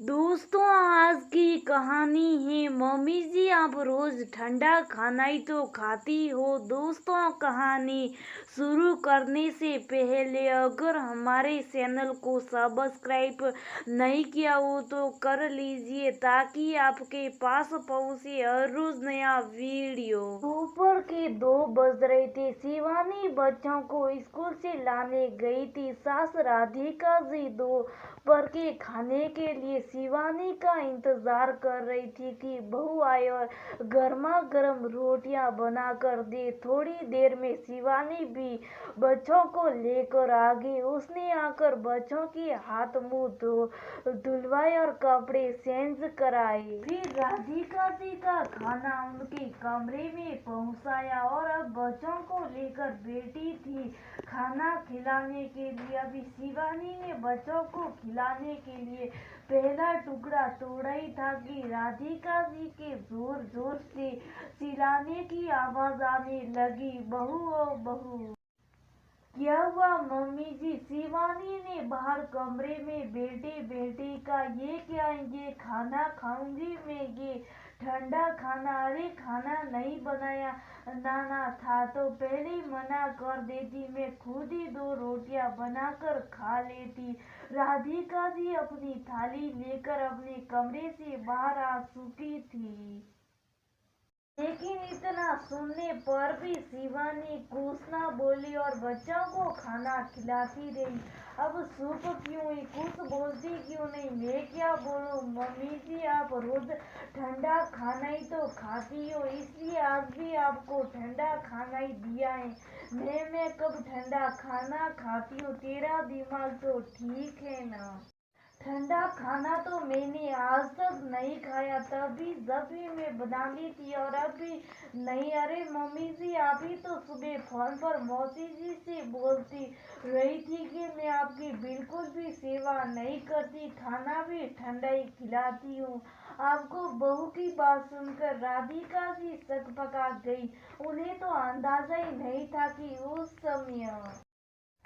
दोस्तों, आज की कहानी है। मम्मी जी, आप रोज ठंडा खाना ही तो खाती हो। दोस्तों, कहानी शुरू करने से पहले अगर हमारे चैनल को सब्सक्राइब नहीं किया हो तो कर लीजिए ताकि आपके पास पहुंचे हर रोज नया वीडियो। दोपहर के 2 बज रहे थे। शिवानी बच्चों को स्कूल से लाने गई थी। सास राधिका जी दोपहर के खाने के लिए शिवानी का इंतजार कर रही थी कि बहू आए और गर्मा गर्म रोटियां बना कर दे। थोड़ी देर में शिवानी भी बच्चों को लेकर आ गई। उसने आकर बच्चों के हाथ मुंह धुलवाए और कपड़े चेंज कराए। फिर राधिका जी का खाना उनके कमरे में पहुंचाया और अब बच्चों को लेकर बैठी थी खाना खिलाने के लिए। अभी शिवानी ने बच्चों को खिलाने के लिए पहला टुकड़ा तोड़ा ही था कि राधिका जी के जोर जोर से चिल्लाने की आवाज आने लगी, बहू ओ बहू। क्या हुआ मम्मी जी? शिवानी ने बाहर कमरे में बैठे बैठे कहा, ये क्या, ये खाना खाऊंगी मैं, ये ठंडा खाना। अरे खाना नहीं बनाया नाना था तो पहले मना कर देती, मैं खुद ही 2 रोटियां बनाकर खा लेती। राधिका जी अपनी थाली लेकर अपने कमरे से बाहर आ चुकी थी। लेकिन इतना सुनने पर भी शिवानी कुछ ना बोली और बच्चों को खाना खिलाती रही। अब चुप क्यों हुई, कुछ बोलती क्यों नहीं? मैं क्या बोलूं मम्मी जी, आप रोज ठंडा खाना ही तो खाती हो, इसलिए आज भी आपको ठंडा खाना ही दिया है। मैं कब ठंडा खाना खाती हूँ? तेरा दिमाग तो ठीक है ना। ठंडा खाना तो मैंने आज तक नहीं खाया, तभी जब भी मैं बनाती थी और अभी नहीं। अरे मम्मी जी, आप ही तो सुबह फोन पर मौसी जी से बोलती रही थी कि मैं आपकी बिल्कुल भी सेवा नहीं करती, खाना भी ठंडा ही खिलाती हूँ। आपको बहू की बात सुनकर राधिका जी सकपका गई। उन्हें तो अंदाजा ही नहीं था कि उस समय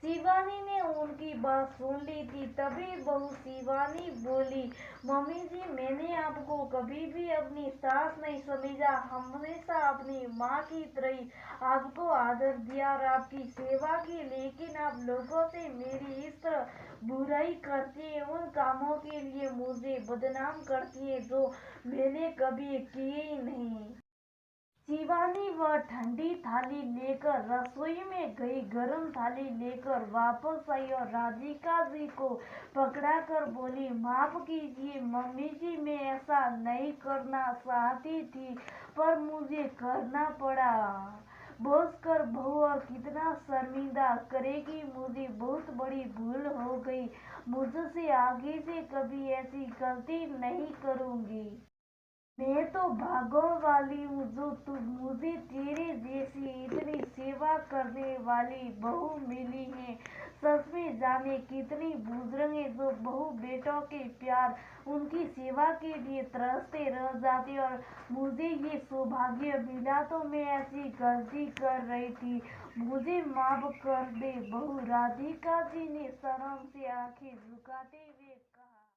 शिवानी ने उनकी बात सुन ली थी। तभी बहू शिवानी बोली, मम्मी जी, मैंने आपको कभी भी अपनी सास नहीं समझा, हमेशा अपनी माँ की तरह आपको आदर दिया और आपकी सेवा की। लेकिन आप लोगों से मेरी इस तरह बुराई करती है, उन कामों के लिए मुझे बदनाम करती है जो मैंने कभी किए ही नहीं। शिवानी वह ठंडी थाली लेकर रसोई में गई, गरम थाली लेकर वापस आई और राधिका जी को पकड़ाकर बोली, माफ कीजिए मम्मी जी, मैं ऐसा नहीं करना चाहती थी पर मुझे करना पड़ा। बोझ कर बहू और कितना शर्मिंदा करेगी, मुझे बहुत बड़ी भूल हो गई। मुझसे आगे से कभी ऐसी गलती नहीं करूंगी। मैं तो भागों वाली हूँ जो तुम मुझे तेरे जैसी इतनी सेवा करने वाली बहू मिली है। सच में जाने कितनी बुजुर्ग है जो बहू बेटों के प्यार, उनकी सेवा के लिए तरसते रह जाते और मुझे ये सौभाग्य मिला तो मैं ऐसी गलती कर रही थी। मुझे माफ कर दे बहू। राधिका जी ने शर्म से आंखें झुकाते